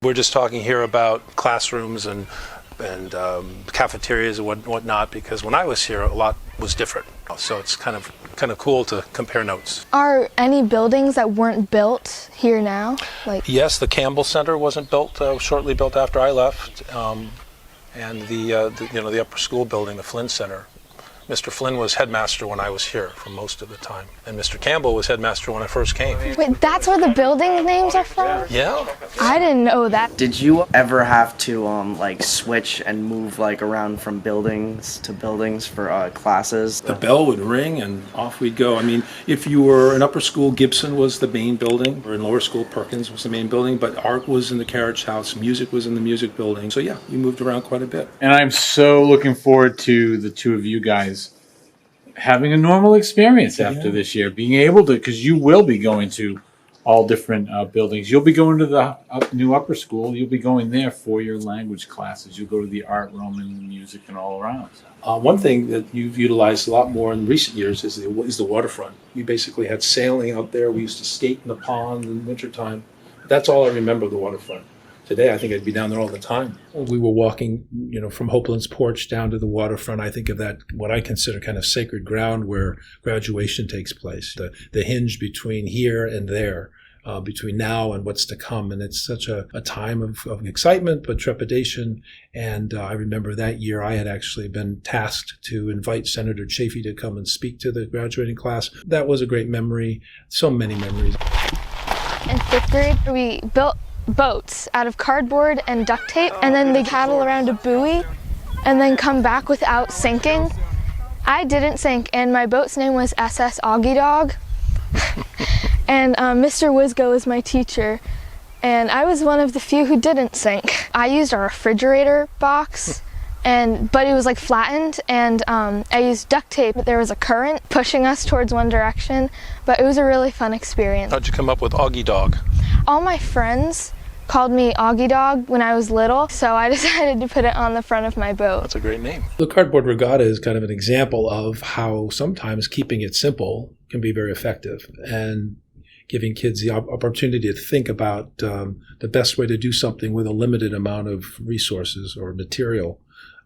We're just talking here about classrooms and cafeterias and whatnot, because when I was here, a lot was different. So it's kind of cool to compare notes. Are any buildings that weren't built here now? Yes, the Campbell Center wasn't built, shortly built after I left, and the upper school building, the Flynn Center. Mr. Flynn was headmaster when I was here for most of the time, and Mr. Campbell was headmaster when I first came. Wait, that's where the building names are from? Yeah. I didn't know that. Did you ever have to switch and move around from buildings to buildings for classes? The bell would ring and off we'd go. I mean, if you were in upper school, Gibson was the main building, or in lower school, Perkins was the main building, but art was in the carriage house, music was in the music building. So yeah, you moved around quite a bit. And I'm so looking forward to the two of you guys having a normal experience after this year, being able to, because you will be going to all different buildings. You'll be going to the new upper school. You'll be going there for your language classes. You'll go to the art room and music and all around. One thing that you've utilized a lot more in recent years is the waterfront. We basically had sailing out there. We used to skate in the pond in the wintertime. That's all I remember of the waterfront. Today, I think I'd be down there all the time. We were walking, from Hopeland's porch down to the waterfront. I think of that, what I consider kind of sacred ground where graduation takes place. The hinge between here and there, between now and what's to come. And it's such a time of excitement, but trepidation. And I remember that year I had actually been tasked to invite Senator Chafee to come and speak to the graduating class. That was a great memory. So many memories. In 5th grade, we built boats out of cardboard and duct tape, and then they paddle around a buoy and then come back without sinking. I didn't sink, and my boat's name was SS Augie Dog. And Mr. Wisgo was my teacher, and I was one of the few who didn't sink. I used a refrigerator box, but it was flattened, and I used duct tape, but there was a current pushing us towards one direction, but it was a really fun experience. How'd you come up with Augie Dog? All my friends called me Augie Dog when I was little, so I decided to put it on the front of my boat. That's a great name. The Cardboard Regatta is kind of an example of how sometimes keeping it simple can be very effective, and giving kids the opportunity to think about the best way to do something with a limited amount of resources or material.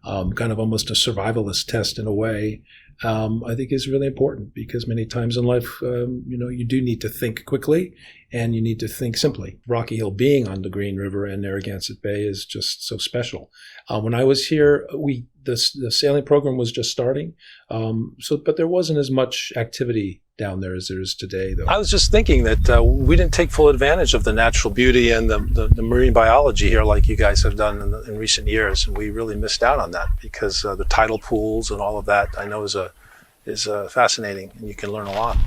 Kind of almost a survivalist test in a way, I think is really important, because many times in life, you do need to think quickly and you need to think simply. Rocky Hill being on the Green River and Narragansett Bay is just so special. When I was here, the sailing program was just starting, but there wasn't as much activity down there as there is today, though. I was just thinking that we didn't take full advantage of the natural beauty and the marine biology here like you guys have done in recent years, and we really missed out on that, because the tidal pools and all of that I know is fascinating, and you can learn a lot.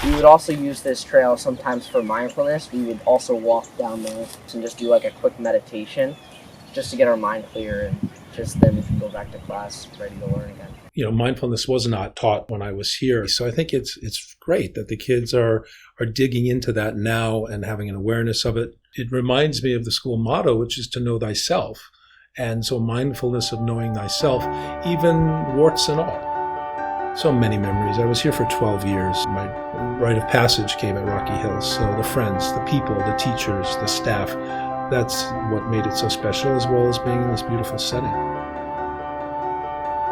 We would also use this trail sometimes for mindfulness. We would also walk down there and just do a quick meditation just to get our mind clear, and just then we can go back to class ready to learn again. Mindfulness was not taught when I was here. So I think it's great that the kids are digging into that now and having an awareness of it. It reminds me of the school motto, which is to know thyself. And so mindfulness of knowing thyself, even warts and all. So many memories. I was here for 12 years. My rite of passage came at Rocky Hill. So the friends, the people, the teachers, the staff, that's what made it so special, as well as being in this beautiful setting.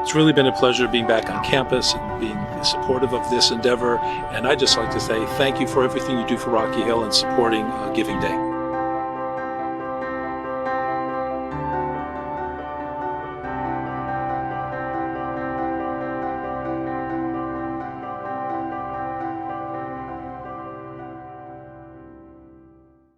It's really been a pleasure being back on campus and being supportive of this endeavor. And I'd just like to say thank you for everything you do for Rocky Hill and supporting Giving Day.